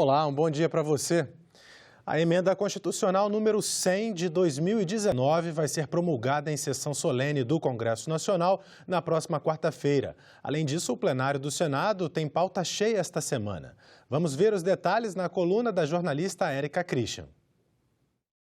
Olá, um bom dia para você. A emenda constitucional número 100 de 2019 vai ser promulgada em sessão solene do Congresso Nacional na próxima quarta-feira. Além disso, o plenário do Senado tem pauta cheia esta semana. Vamos ver os detalhes na coluna da jornalista Érica Christian.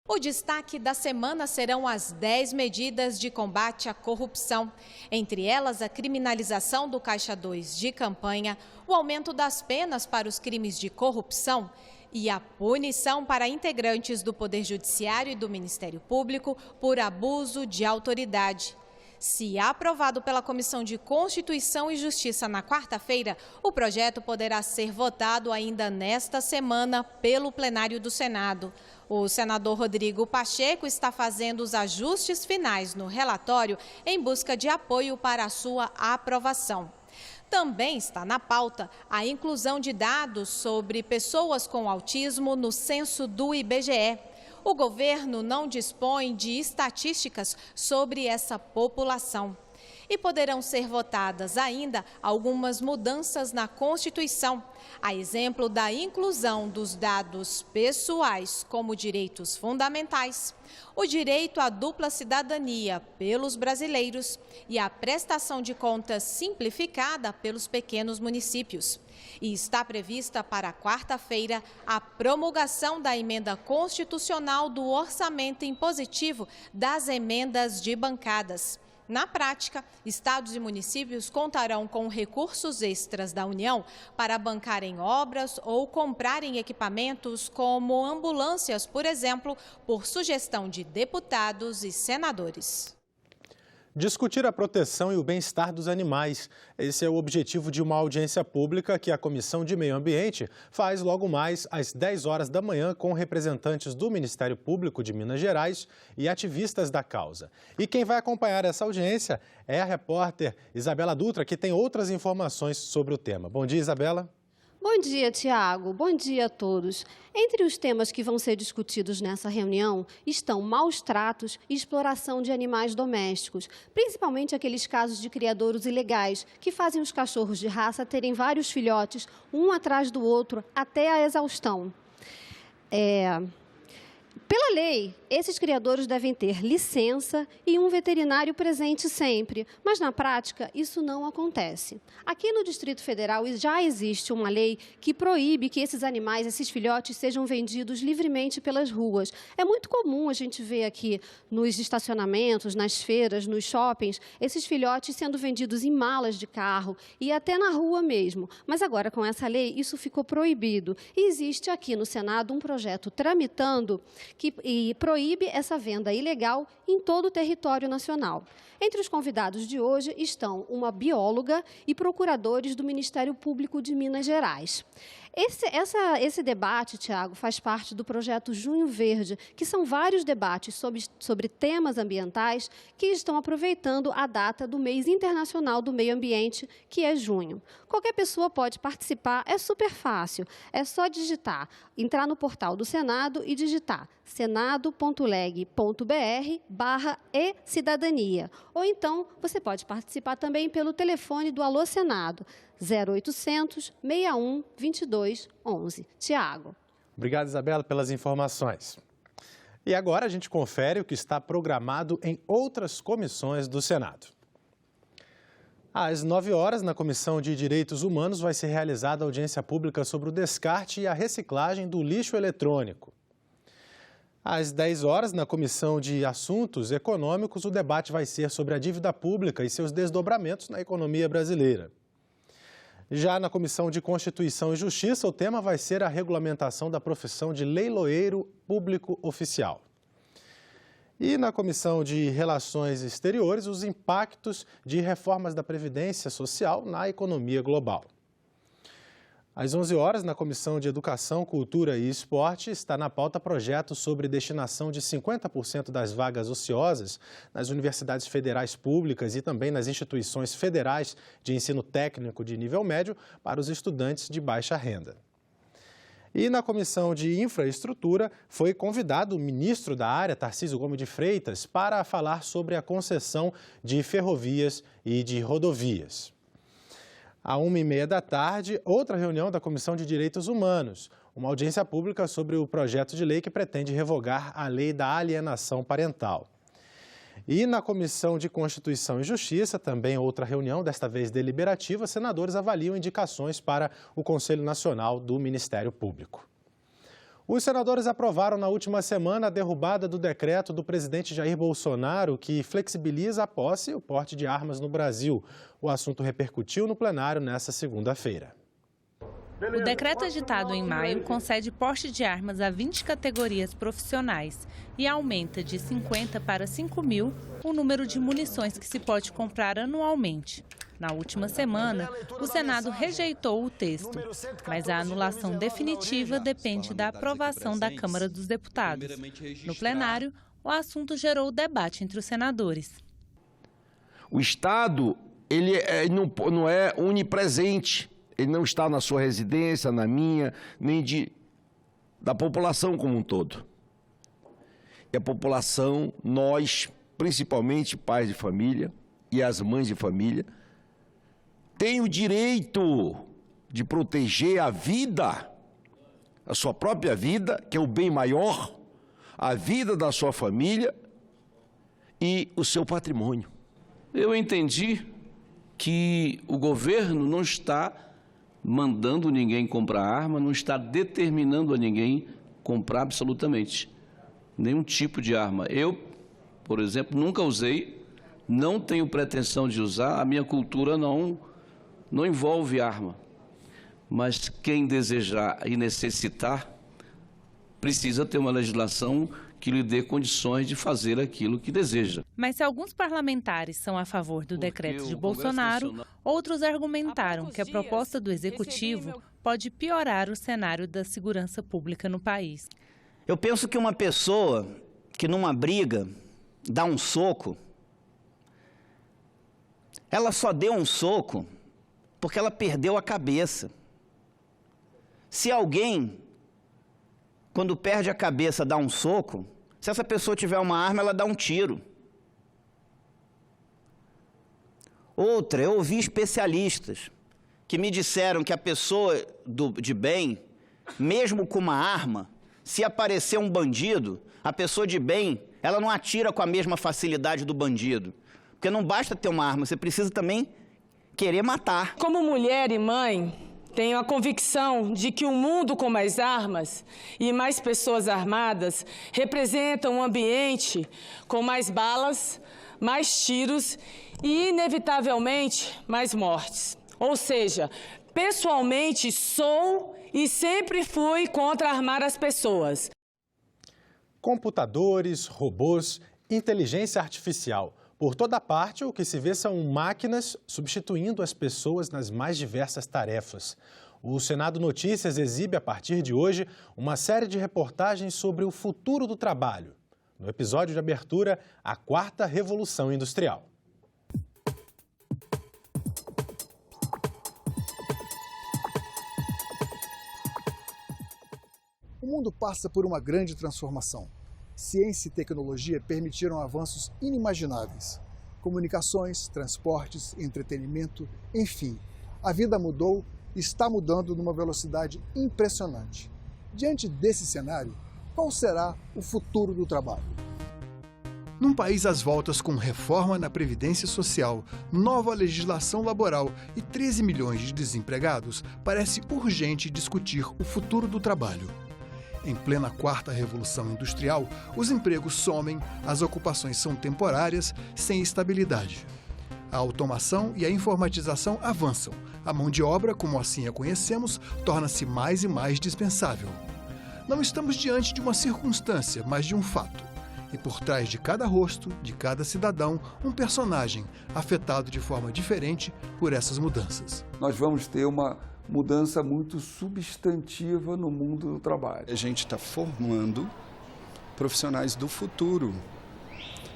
O destaque da semana serão as 10 medidas de combate à corrupção. Entre elas, a criminalização do Caixa 2 de campanha, o aumento das penas para os crimes de corrupção e a punição para integrantes do Poder Judiciário e do Ministério Público por abuso de autoridade. Se aprovado pela Comissão de Constituição e Justiça na quarta-feira, o projeto poderá ser votado ainda nesta semana pelo plenário do Senado. O senador Rodrigo Pacheco está fazendo os ajustes finais no relatório em busca de apoio para a sua aprovação. Também está na pauta a inclusão de dados sobre pessoas com autismo no censo do IBGE. O governo não dispõe de estatísticas sobre essa população. E poderão ser votadas ainda algumas mudanças na Constituição, a exemplo da inclusão dos dados pessoais como direitos fundamentais, o direito à dupla cidadania pelos brasileiros e a prestação de contas simplificada pelos pequenos municípios. E está prevista para quarta-feira a promulgação da emenda constitucional do orçamento impositivo das emendas de bancadas. Na prática, estados e municípios contarão com recursos extras da União para bancarem obras ou comprarem equipamentos como ambulâncias, por exemplo, por sugestão de deputados e senadores. Discutir a proteção e o bem-estar dos animais. Esse é o objetivo de uma audiência pública que a Comissão de Meio Ambiente faz logo mais às 10 horas da manhã com representantes do Ministério Público de Minas Gerais e ativistas da causa. E quem vai acompanhar essa audiência é a repórter Isabela Dutra, que tem outras informações sobre o tema. Bom dia, Isabela. Bom dia, Tiago. Bom dia a todos. Entre os temas que vão ser discutidos nessa reunião estão maus tratos e exploração de animais domésticos, principalmente aqueles casos de criadouros ilegais que fazem os cachorros de raça terem vários filhotes, um atrás do outro, até a exaustão. Pela lei, esses criadores devem ter licença e um veterinário presente sempre, mas na prática isso não acontece. Aqui no Distrito Federal já existe uma lei que proíbe que esses animais, esses filhotes, sejam vendidos livremente pelas ruas. É muito comum a gente ver aqui nos estacionamentos, nas feiras, nos shoppings, esses filhotes sendo vendidos em malas de carro e até na rua mesmo. Mas agora, com essa lei, isso ficou proibido. E existe aqui no Senado um projeto tramitando que proíbe essa venda ilegal em todo o território nacional. Entre os convidados de hoje estão uma bióloga e procuradores do Ministério Público de Minas Gerais. Esse debate, Tiago, faz parte do projeto Junho Verde, que são vários debates sobre temas ambientais que estão aproveitando a data do mês internacional do meio ambiente, que é junho. Qualquer pessoa pode participar, é super fácil, é só entrar no portal do Senado e digitar senado.leg.br/e-cidadania. Ou então, você pode participar também pelo telefone do Alô Senado, 0800 61 22 11. Tiago. Obrigado, Isabela, pelas informações. E agora a gente confere o que está programado em outras comissões do Senado. Às 9 horas, na Comissão de Direitos Humanos, vai ser realizada a audiência pública sobre o descarte e a reciclagem do lixo eletrônico. Às 10 horas, na Comissão de Assuntos Econômicos, o debate vai ser sobre a dívida pública e seus desdobramentos na economia brasileira. Já na Comissão de Constituição e Justiça, o tema vai ser a regulamentação da profissão de leiloeiro público oficial. E na Comissão de Relações Exteriores, os impactos de reformas da Previdência Social na economia global. Às 11 horas, na Comissão de Educação, Cultura e Esporte, está na pauta projeto sobre destinação de 50% das vagas ociosas nas universidades federais públicas e também nas instituições federais de ensino técnico de nível médio para os estudantes de baixa renda. E na Comissão de Infraestrutura foi convidado o ministro da área, Tarcísio Gomes de Freitas, para falar sobre a concessão de ferrovias e de rodovias. À 1h30 da tarde, outra reunião da Comissão de Direitos Humanos. uma audiência pública sobre o projeto de lei que pretende revogar a lei da alienação parental. E na Comissão de Constituição e Justiça, também outra reunião, desta vez deliberativa, senadores avaliam indicações para o Conselho Nacional do Ministério Público. Os senadores aprovaram na última semana a derrubada do decreto do presidente Jair Bolsonaro, que flexibiliza a posse e o porte de armas no Brasil. O assunto repercutiu no plenário nesta segunda-feira. O decreto editado em maio concede porte de armas a 20 categorias profissionais e aumenta de 50 para 5 mil o número de munições que se pode comprar anualmente. Na última semana, o Senado rejeitou o texto, mas a anulação definitiva depende da aprovação da Câmara dos Deputados. No plenário, o assunto gerou debate entre os senadores. O Estado ele não é onipresente. Ele não está na sua residência, na minha, nem da população como um todo. E a população, nós, principalmente pais de família e as mães de família, tem o direito de proteger a vida, a sua própria vida, que é o bem maior, a vida da sua família e o seu patrimônio. Eu entendi que o governo não está mandando ninguém comprar arma, não está determinando a ninguém comprar absolutamente nenhum tipo de arma. Eu, por exemplo, nunca usei, não tenho pretensão de usar, a minha cultura não envolve arma. Mas quem desejar e necessitar, precisa ter uma legislação que lhe dê condições de fazer aquilo que deseja. Mas se alguns parlamentares são a favor do decreto de Bolsonaro, outros argumentaram que a proposta do Executivo pode piorar o cenário da segurança pública no país. Eu penso que uma pessoa que numa briga dá um soco, ela só deu um soco porque ela perdeu a cabeça. Se alguém, quando perde a cabeça, dá um soco, se essa pessoa tiver uma arma, ela dá um tiro. Outra, eu ouvi especialistas que me disseram que a pessoa de bem, mesmo com uma arma, se aparecer um bandido, a pessoa de bem, ela não atira com a mesma facilidade do bandido. Porque não basta ter uma arma, você precisa também querer matar. Como mulher e mãe, tenho a convicção de que um mundo com mais armas e mais pessoas armadas representa um ambiente com mais balas, mais tiros e, inevitavelmente, mais mortes. Ou seja, pessoalmente sou e sempre fui contra armar as pessoas. Computadores, robôs, inteligência artificial. Por toda parte, o que se vê são máquinas substituindo as pessoas nas mais diversas tarefas. O Senado Notícias exibe, a partir de hoje, uma série de reportagens sobre o futuro do trabalho. No episódio de abertura, a 4ª Revolução Industrial. O mundo passa por uma grande transformação. Ciência e tecnologia permitiram avanços inimagináveis. Comunicações, transportes, entretenimento, enfim, a vida mudou e está mudando numa velocidade impressionante. Diante desse cenário, qual será o futuro do trabalho? Num país às voltas com reforma na Previdência Social, nova legislação laboral e 13 milhões de desempregados, parece urgente discutir o futuro do trabalho. Em plena 4ª Revolução Industrial, os empregos somem, as ocupações são temporárias, sem estabilidade. A automação e a informatização avançam. A mão de obra, como assim a conhecemos, torna-se mais e mais dispensável. Não estamos diante de uma circunstância, mas de um fato. E por trás de cada rosto, de cada cidadão, um personagem afetado de forma diferente por essas mudanças. Nós vamos ter uma mudança muito substantiva no mundo do trabalho. A gente está formando profissionais do futuro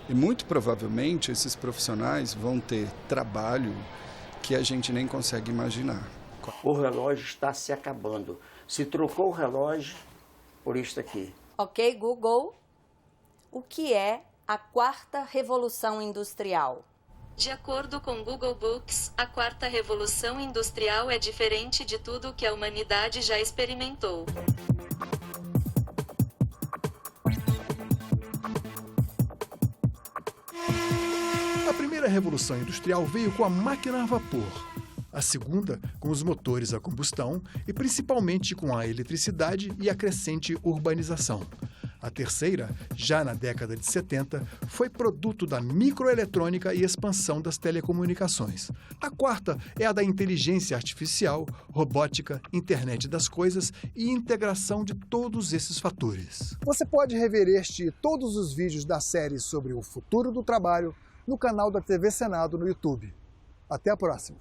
e muito provavelmente esses profissionais vão ter trabalho que a gente nem consegue imaginar. O relógio está se acabando. Se trocou o relógio por isto aqui. Ok, Google, o que é a 4ª Revolução Industrial? De acordo com Google Books, a quarta revolução industrial é diferente de tudo que a humanidade já experimentou. A primeira revolução industrial veio com a máquina a vapor. A segunda, com os motores a combustão e principalmente com a eletricidade e a crescente urbanização. A terceira, já na década de 70, foi produto da microeletrônica e expansão das telecomunicações. A quarta é a da inteligência artificial, robótica, internet das coisas e integração de todos esses fatores. Você pode rever este e todos os vídeos da série sobre o futuro do trabalho no canal da TV Senado no YouTube. Até a próxima!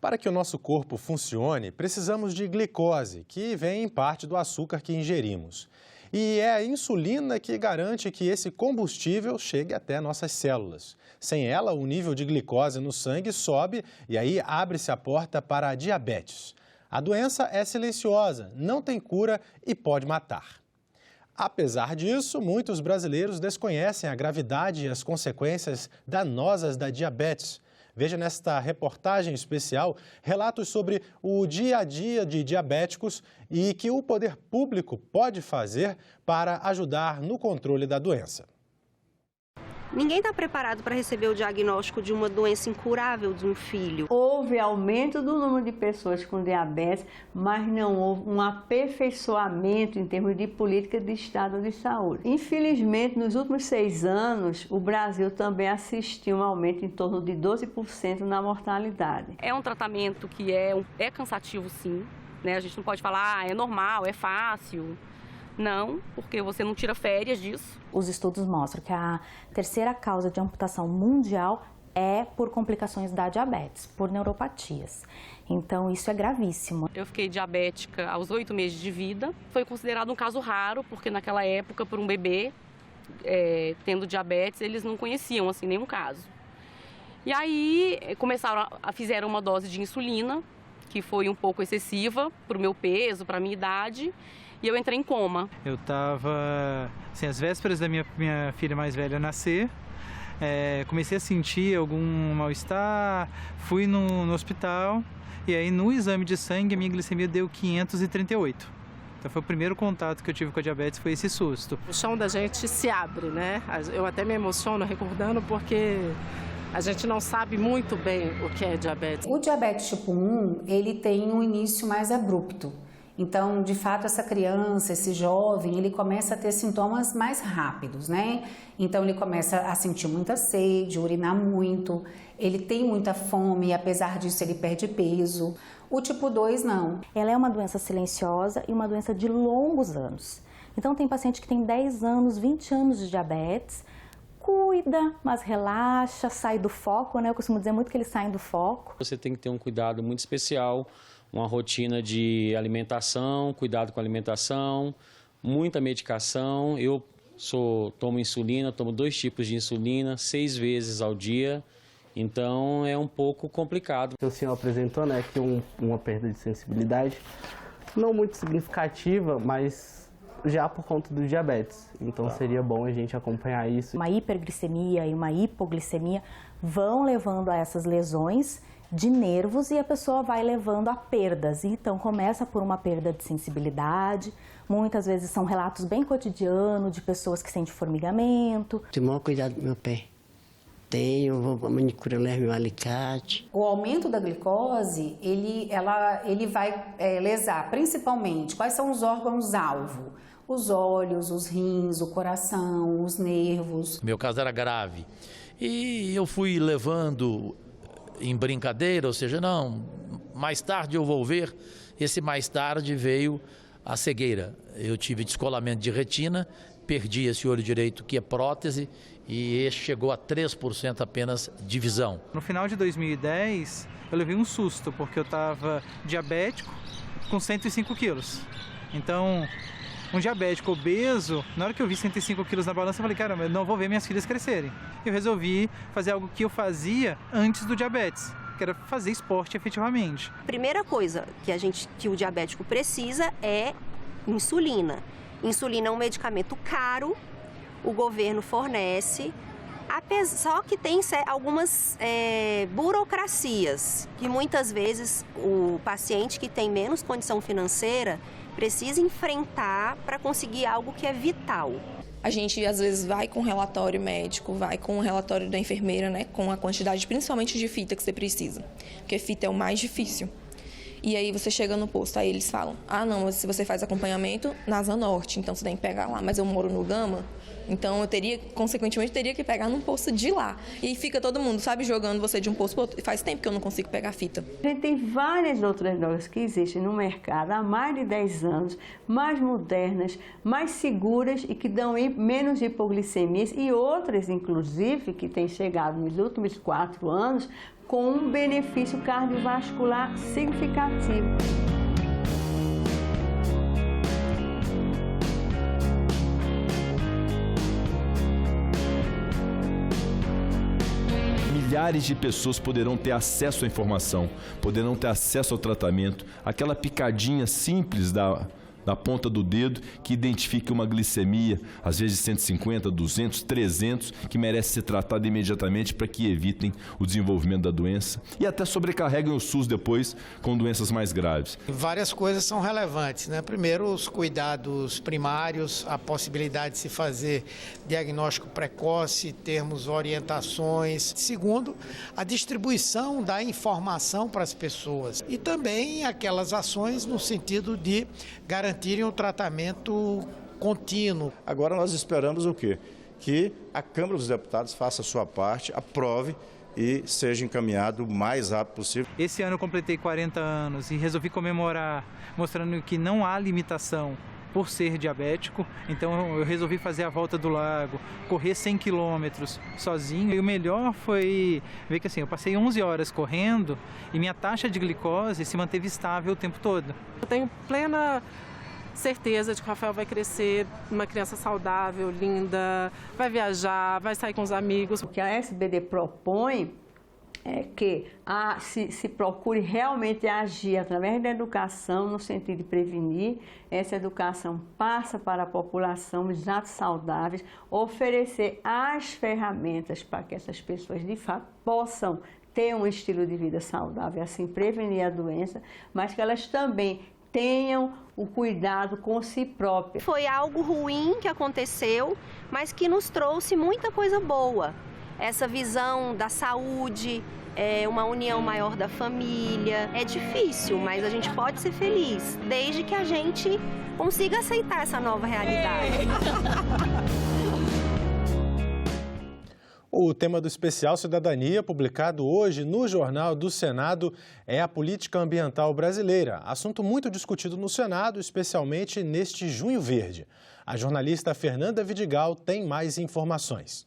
Para que o nosso corpo funcione, precisamos de glicose, que vem em parte do açúcar que ingerimos. E é a insulina que garante que esse combustível chegue até nossas células. Sem ela, o nível de glicose no sangue sobe e aí abre-se a porta para a diabetes. A doença é silenciosa, não tem cura e pode matar. Apesar disso, muitos brasileiros desconhecem a gravidade e as consequências danosas da diabetes. Veja nesta reportagem especial relatos sobre o dia a dia de diabéticos e que o poder público pode fazer para ajudar no controle da doença. Ninguém está preparado para receber o diagnóstico de uma doença incurável de um filho. Houve aumento do número de pessoas com diabetes, mas não houve um aperfeiçoamento em termos de política de estado de saúde. Infelizmente, nos últimos 6 anos, o Brasil também assistiu a um aumento em torno de 12% na mortalidade. É um tratamento que é cansativo, sim, né? A gente não pode falar, é normal, é fácil. Não, porque você não tira férias disso. Os estudos mostram que a terceira causa de amputação mundial é por complicações da diabetes, por neuropatias. Então, isso é gravíssimo. Eu fiquei diabética aos 8 meses de vida. Foi considerado um caso raro, porque naquela época, por um bebê tendo diabetes, eles não conheciam assim, nenhum caso. E aí, fizeram uma dose de insulina, que foi um pouco excessiva para o meu peso, para a minha idade. E eu entrei em coma. Eu estava, assim, às vésperas da minha filha mais velha nascer, comecei a sentir algum mal-estar, fui no hospital e aí no exame de sangue a minha glicemia deu 538. Então foi o primeiro contato que eu tive com a diabetes, foi esse susto. O chão da gente se abre, né? Eu até me emociono recordando porque a gente não sabe muito bem o que é diabetes. O diabetes tipo 1, ele tem um início mais abrupto. Então, de fato, essa criança, esse jovem, ele começa a ter sintomas mais rápidos, né? Então, ele começa a sentir muita sede, urinar muito, ele tem muita fome, e apesar disso, ele perde peso. O tipo 2, não. Ela é uma doença silenciosa e uma doença de longos anos. Então, tem paciente que tem 10 anos, 20 anos de diabetes, cuida, mas relaxa, sai do foco, né? Eu costumo dizer muito que eles saem do foco. Você tem que ter um cuidado muito especial, uma rotina de alimentação, cuidado com a alimentação, muita medicação. Eu tomo insulina, tomo 2 tipos de insulina, 6 vezes ao dia, então é um pouco complicado. O senhor apresentou, né, que uma perda de sensibilidade, não muito significativa, mas já por conta do diabetes. Então seria bom a gente acompanhar isso. Uma hiperglicemia e uma hipoglicemia vão levando a essas lesões de nervos e a pessoa vai levando a perdas. Então, começa por uma perda de sensibilidade, muitas vezes são relatos bem cotidianos de pessoas que sentem formigamento. Tenho o maior cuidado do meu pé. Eu vou para a manicure, eu levo meu alicate. O aumento da glicose, ele vai lesar principalmente quais são os órgãos-alvo. Os olhos, os rins, o coração, os nervos. Meu caso era grave e eu fui levando em brincadeira, ou seja, não, mais tarde eu vou ver. Esse mais tarde veio a cegueira. Eu tive descolamento de retina, perdi esse olho direito que é prótese e esse chegou a 3% apenas de visão. No final de 2010, eu levei um susto, porque eu estava diabético com 105 quilos. Então, um diabético obeso, na hora que eu vi 105 quilos na balança, eu falei, caramba, eu não vou ver minhas filhas crescerem. Eu resolvi fazer algo que eu fazia antes do diabetes, que era fazer esporte efetivamente. A primeira coisa que o diabético precisa é insulina. Insulina é um medicamento caro, o governo fornece, só que tem algumas burocracias, que muitas vezes o paciente que tem menos condição financeira precisa enfrentar para conseguir algo que é vital. A gente, às vezes, vai com o relatório médico, vai com o relatório da enfermeira, né, com a quantidade, principalmente de fita que você precisa, porque fita é o mais difícil. E aí você chega no posto, aí eles falam, não, se você faz acompanhamento na Asa Norte, então você tem que pegar lá, mas eu moro no Gama, então eu consequentemente, teria que pegar num posto de lá. E aí fica todo mundo, sabe, jogando você de um posto para outro. Faz tempo que eu não consigo pegar fita. A gente tem várias outras drogas que existem no mercado há mais de 10 anos, mais modernas, mais seguras e que dão menos hipoglicemias e outras, inclusive, que têm chegado nos últimos 4 anos com um benefício cardiovascular significativo. Milhares de pessoas poderão ter acesso à informação, poderão ter acesso ao tratamento, aquela picadinha simples da ponta do dedo que identifica uma glicemia, às vezes 150, 200, 300, que merece ser tratada imediatamente para que evitem o desenvolvimento da doença e até sobrecarreguem o SUS depois com doenças mais graves. Várias coisas são relevantes, né? Primeiro, os cuidados primários, a possibilidade de se fazer diagnóstico precoce, termos orientações. Segundo, a distribuição da informação para as pessoas e também aquelas ações no sentido de garantirem um tratamento contínuo. Agora nós esperamos o quê? Que a Câmara dos Deputados faça a sua parte, aprove e seja encaminhado o mais rápido possível. Esse ano eu completei 40 anos e resolvi comemorar, mostrando que não há limitação por ser diabético. Então eu resolvi fazer a volta do lago, correr 100 quilômetros sozinho. E o melhor foi ver que assim, eu passei 11 horas correndo e minha taxa de glicose se manteve estável o tempo todo. Eu tenho plena certeza de que o Rafael vai crescer uma criança saudável, linda, vai viajar, vai sair com os amigos. O que a SBD propõe é que se procure realmente agir através da educação no sentido de prevenir. Essa educação passa para a população os atos saudáveis, oferecer as ferramentas para que essas pessoas de fato possam ter um estilo de vida saudável, assim prevenir a doença, mas que elas também tenham o cuidado com si próprias. Foi algo ruim que aconteceu, mas que nos trouxe muita coisa boa. Essa visão da saúde, uma união maior da família. É difícil, mas a gente pode ser feliz, desde que a gente consiga aceitar essa nova realidade. O tema do especial Cidadania, publicado hoje no Jornal do Senado, é a política ambiental brasileira. Assunto muito discutido no Senado, especialmente neste Junho Verde. A jornalista Fernanda Vidigal tem mais informações.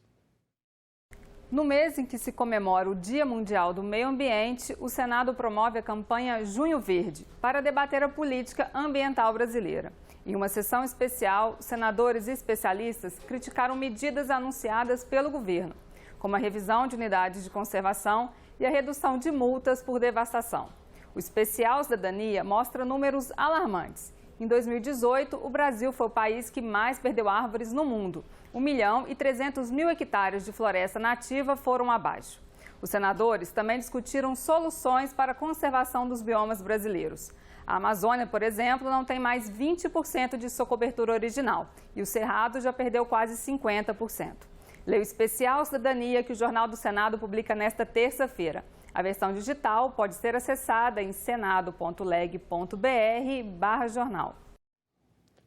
No mês em que se comemora o Dia Mundial do Meio Ambiente, o Senado promove a campanha Junho Verde para debater a política ambiental brasileira. Em uma sessão especial, senadores e especialistas criticaram medidas anunciadas pelo governo, como a revisão de unidades de conservação e a redução de multas por devastação. O especial Cidadania mostra números alarmantes. Em 2018, o Brasil foi o país que mais perdeu árvores no mundo. 1.300.000 hectares de floresta nativa foram abaixo. Os senadores também discutiram soluções para a conservação dos biomas brasileiros. A Amazônia, por exemplo, não tem mais 20% de sua cobertura original e o Cerrado já perdeu quase 50%. Leia o especial Cidadania que o Jornal do Senado publica nesta terça-feira. A versão digital pode ser acessada em senado.leg.br/jornal.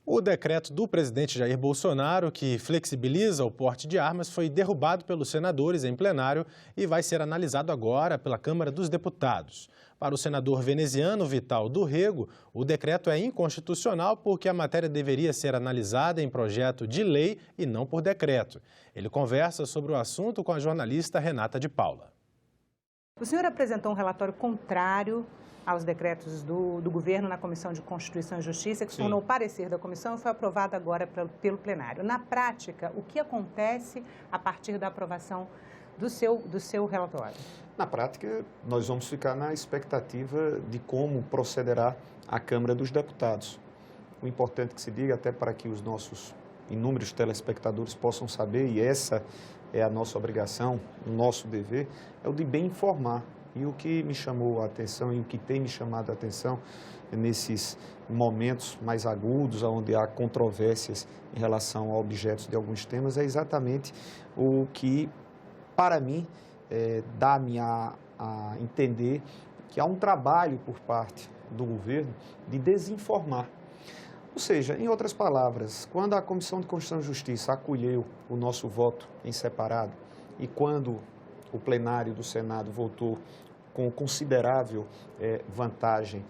O decreto do presidente Jair Bolsonaro, que flexibiliza o porte de armas, foi derrubado pelos senadores em plenário e vai ser analisado agora pela Câmara dos Deputados. Para o senador veneziano Vital do Rego, o decreto é inconstitucional porque a matéria deveria ser analisada em projeto de lei e não por decreto. Ele conversa sobre o assunto com a jornalista Renata de Paula. O senhor apresentou um relatório contrário aos decretos do governo na Comissão de Constituição e Justiça, que se tornou o parecer da comissão e foi aprovado agora pelo plenário. Na prática, o que acontece a partir da aprovação do seu relatório? Na prática, nós vamos ficar na expectativa de como procederá a Câmara dos Deputados. o importante que se diga, até para que os nossos inúmeros telespectadores possam saber, e essa é a nossa obrigação, o nosso dever, é o de bem informar. E o que me chamou a atenção e o que tem me chamado a atenção nesses momentos mais agudos, onde há controvérsias em relação a objetos de alguns temas, é exatamente o que, para mim, dá-me a entender que há um trabalho por parte do governo de desinformar. Ou seja, em outras palavras, quando a Comissão de Constituição e Justiça acolheu o nosso voto em separado e quando o plenário do Senado votou com considerável vantagem,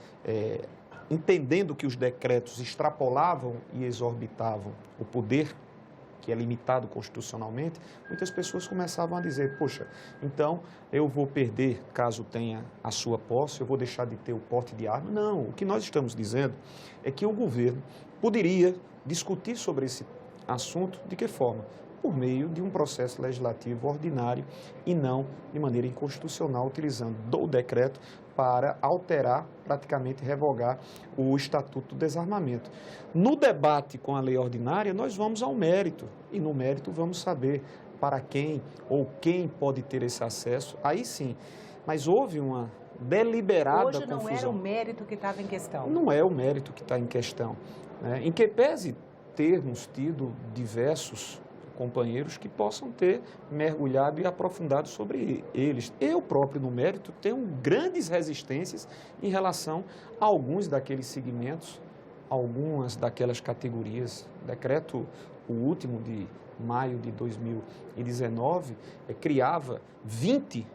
entendendo que os decretos extrapolavam e exorbitavam o poder, que é limitado constitucionalmente, muitas pessoas começavam a dizer, poxa, então eu vou perder caso tenha a sua posse, eu vou deixar de ter o porte de arma. Não, o que nós estamos dizendo é que o governo poderia discutir sobre esse assunto de que forma? Por meio de um processo legislativo ordinário e não de maneira inconstitucional, utilizando do decreto para alterar, praticamente revogar o Estatuto do Desarmamento. No debate com a lei ordinária, nós vamos ao mérito, e no mérito vamos saber para quem ou quem pode ter esse acesso, aí sim. Mas houve uma deliberada confusão. Hoje não era o mérito que estava em questão. Não é o mérito que está em questão. Né? Em que pese termos tido diversos companheiros que possam ter mergulhado e aprofundado sobre eles. Eu próprio, no mérito, tenho grandes resistências em relação a alguns daqueles segmentos, algumas daquelas categorias. O decreto, o último de maio de 2019, criava 20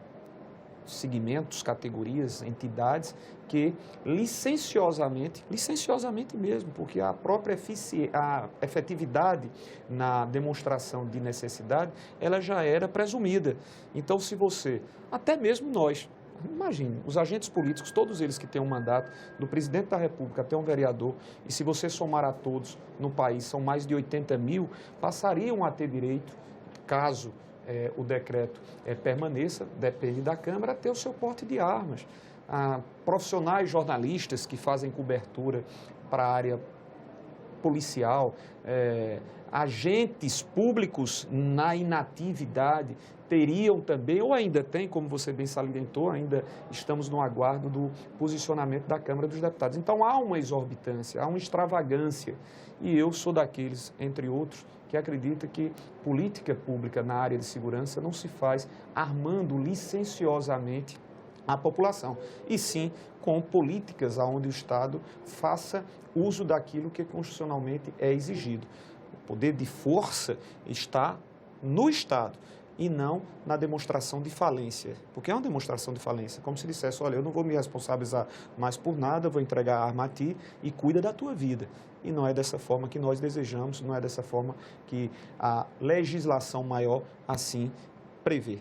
segmentos, categorias, entidades que licenciosamente mesmo, porque a própria efetividade na demonstração de necessidade, ela já era presumida. Então, se você, até mesmo nós, imagine, os agentes políticos, todos eles que têm um mandato, do presidente da República até um vereador, e se você somar a todos no país, são mais de 80 mil, passariam a ter direito, caso o decreto permaneça, depende da Câmara, a ter o seu porte de armas. Profissionais jornalistas que fazem cobertura para a área policial, agentes públicos na inatividade teriam também, ou ainda tem, como você bem salientou, ainda estamos no aguardo do posicionamento da Câmara dos Deputados. Então há uma exorbitância, há uma extravagância, e eu sou daqueles, entre outros, que acredita que política pública na área de segurança não se faz armando licenciosamente a população, e sim com políticas onde o Estado faça uso daquilo que constitucionalmente é exigido. O poder de força está no Estado e não na demonstração de falência, porque é uma demonstração de falência, como se dissesse, olha, eu não vou me responsabilizar mais por nada, vou entregar a arma a ti e cuida da tua vida. E não é dessa forma que nós desejamos, não é dessa forma que a legislação maior assim prevê.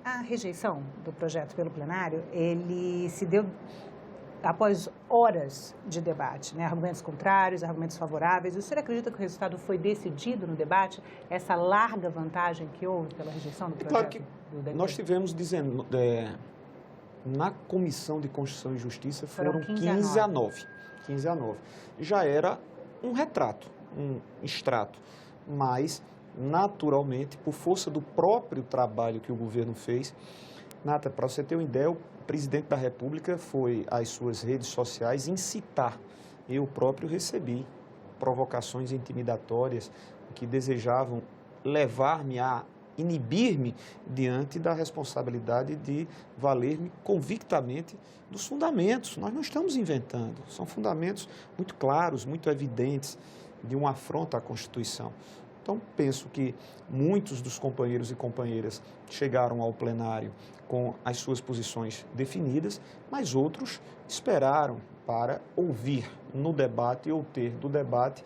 A rejeição do projeto pelo plenário, ele se deu após horas de debate, né? Argumentos contrários, argumentos favoráveis. O senhor acredita que o resultado foi decidido no debate? Essa larga vantagem que houve pela rejeição do projeto? Claro que nós tivemos na Comissão de Constituição e Justiça foram 15 a 9. Já era um retrato, um extrato, mas naturalmente, por força do próprio trabalho que o governo fez, Nata, para você ter uma ideia, o presidente da República foi às suas redes sociais incitar. Eu próprio recebi provocações intimidatórias que desejavam levar-me a inibir-me diante da responsabilidade de valer-me convictamente dos fundamentos. Nós não estamos inventando, são fundamentos muito claros, muito evidentes de uma afronta à Constituição. Então, penso que muitos dos companheiros e companheiras chegaram ao plenário com as suas posições definidas, mas outros esperaram para ouvir no debate ou ter do debate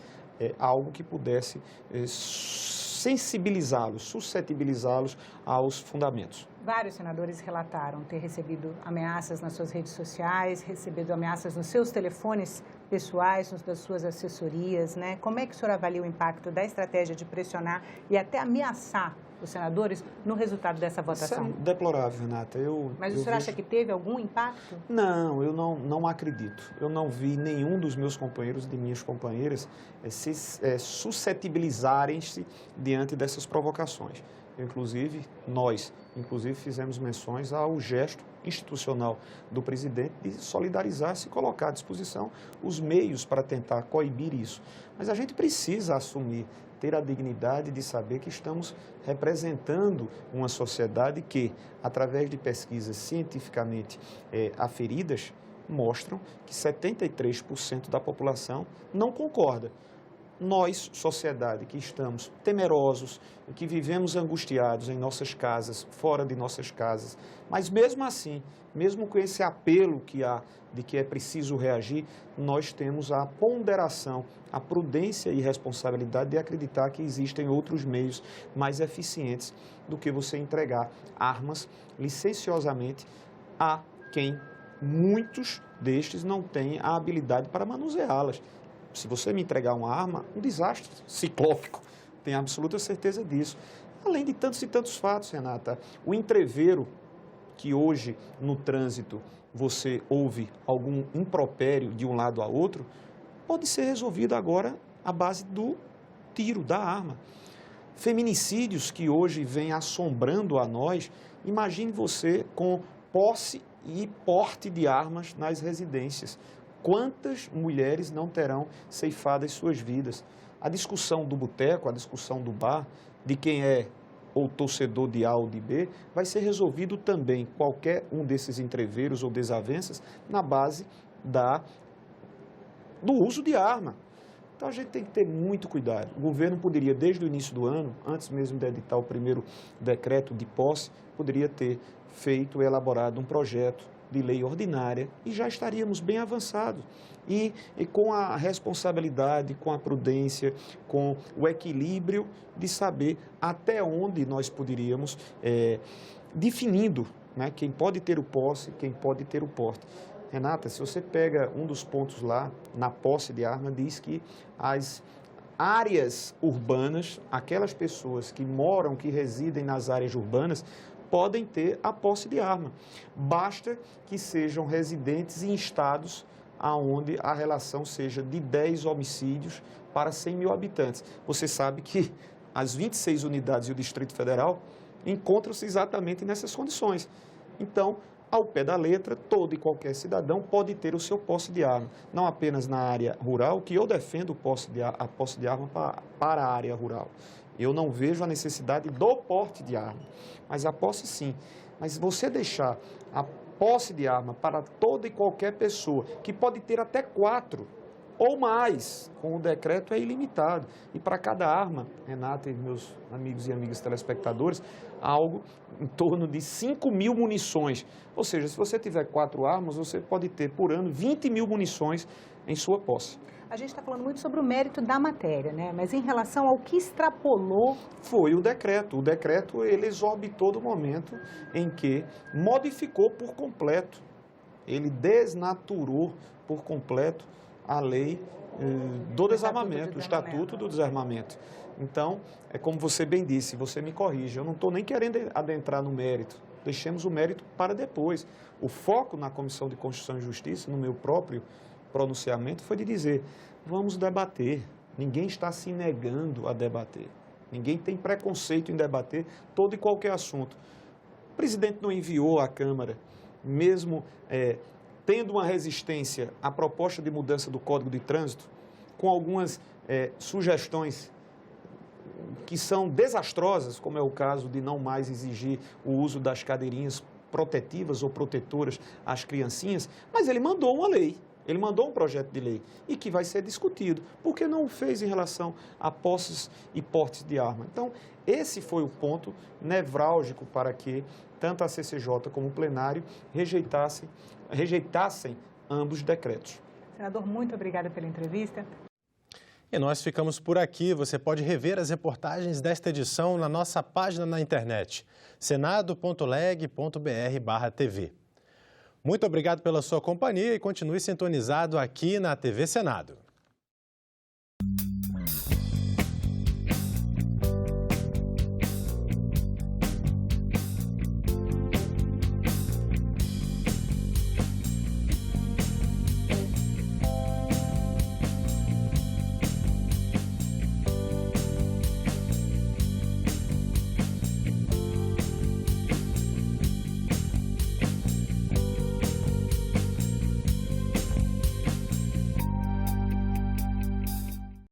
algo que pudesse sensibilizá-los, suscetibilizá-los aos fundamentos. Vários senadores relataram ter recebido ameaças nas suas redes sociais, recebido ameaças nos seus telefones pessoais, das suas assessorias, né? Como é que o senhor avalia o impacto da estratégia de pressionar e até ameaçar os senadores no resultado dessa votação? Isso é deplorável, Renata. Mas o senhor acha que teve algum impacto? Não, eu não acredito. Eu não vi nenhum dos meus companheiros e de minhas companheiras suscetibilizarem-se diante dessas provocações. Nós fizemos menções ao gesto institucional do presidente de solidarizar-se e colocar à disposição os meios para tentar coibir isso. Mas a gente precisa assumir, ter a dignidade de saber que estamos representando uma sociedade que, através de pesquisas cientificamente aferidas, mostram que 73% da população não concorda. Nós, sociedade, que estamos temerosos, que vivemos angustiados em nossas casas, fora de nossas casas, mas mesmo assim, mesmo com esse apelo que há de que é preciso reagir, nós temos a ponderação, a prudência e responsabilidade de acreditar que existem outros meios mais eficientes do que você entregar armas licenciosamente a quem muitos destes não têm a habilidade para manuseá-las. Se você me entregar uma arma, um desastre ciclópico, tenho absoluta certeza disso. Além de tantos e tantos fatos, Renata, o entrevero que hoje no trânsito você ouve algum impropério de um lado a outro, pode ser resolvido agora à base do tiro, da arma. Feminicídios que hoje vêm assombrando a nós, imagine você com posse e porte de armas nas residências. Quantas mulheres não terão ceifado as suas vidas? A discussão do boteco, a discussão do bar, de quem é ou torcedor de A ou de B, vai ser resolvido também, qualquer um desses entreveros ou desavenças, na base do uso de arma. Então a gente tem que ter muito cuidado. O governo poderia, desde o início do ano, antes mesmo de editar o primeiro decreto de posse, poderia ter feito e elaborado um projeto de lei ordinária e já estaríamos bem avançados. E com a responsabilidade, com a prudência, com o equilíbrio de saber até onde nós poderíamos, definindo, né, quem pode ter o posse, quem pode ter o porte. Renata, se você pega um dos pontos lá, na posse de arma, diz que as áreas urbanas, aquelas pessoas que moram, que residem nas áreas urbanas, podem ter a posse de arma. Basta que sejam residentes em estados onde a relação seja de 10 homicídios para 100 mil habitantes. Você sabe que as 26 unidades e o Distrito Federal encontram-se exatamente nessas condições. Então, ao pé da letra, todo e qualquer cidadão pode ter o seu posse de arma. Não apenas na área rural, que eu defendo a posse de arma para a área rural. Eu não vejo a necessidade do porte de arma, mas a posse sim. Mas você deixar a posse de arma para toda e qualquer pessoa, que pode ter até 4 ou mais, com o decreto é ilimitado. E para cada arma, Renata e meus amigos e amigas telespectadores, algo em torno de 5 mil munições. Ou seja, se você tiver 4 armas, você pode ter por ano 20 mil munições em sua posse. A gente está falando muito sobre o mérito da matéria, né? Mas em relação ao que extrapolou... Foi o decreto. O decreto, ele exorbitou do momento em que modificou por completo. Ele desnaturou por completo a lei do desarmamento, o Estatuto do Desarmamento. Então, é como você bem disse, você me corrige, eu não estou nem querendo adentrar no mérito. Deixemos o mérito para depois. O foco na Comissão de Constituição e Justiça, no meu próprio pronunciamento, foi de dizer, vamos debater. Ninguém está se negando a debater. Ninguém tem preconceito em debater todo e qualquer assunto. O presidente não enviou à Câmara, mesmo tendo uma resistência à proposta de mudança do Código de Trânsito, com algumas sugestões que são desastrosas, como é o caso de não mais exigir o uso das cadeirinhas protetivas ou protetoras às criancinhas, mas ele mandou uma lei. Ele mandou um projeto de lei e que vai ser discutido. Por que não o fez em relação a posses e portes de arma? Então, esse foi o ponto nevrálgico para que tanto a CCJ como o plenário rejeitassem ambos os decretos. Senador, muito obrigada pela entrevista. E nós ficamos por aqui. Você pode rever as reportagens desta edição na nossa página na internet, senado.leg.br/TV. Muito obrigado pela sua companhia e continue sintonizado aqui na TV Senado.